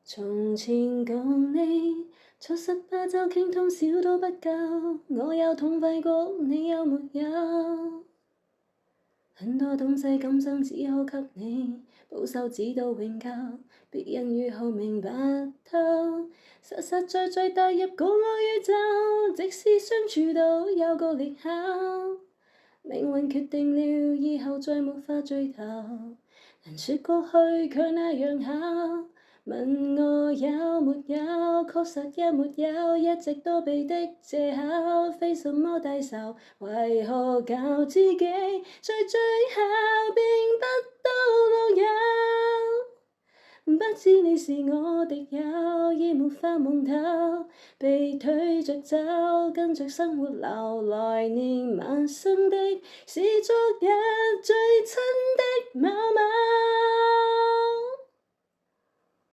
從前共你坐18週傾通宵都不夠，我有痛快過你有沒有？很多東西今生只好給你保守，直到永久。別人如何明白透？實實在在帶入個我宇宙，即使相處到有個裂口，命運決定了以後再沒法聚頭。能說過去卻那樣巧，問我有沒有，確實也沒有，一直躲避的藉口，非什麼大仇，為何教自己在最後變不到老友？不知你是我敵友，已沒法蒙頭，被推着走，跟着生活流來年陌生的，是昨日最親的某某。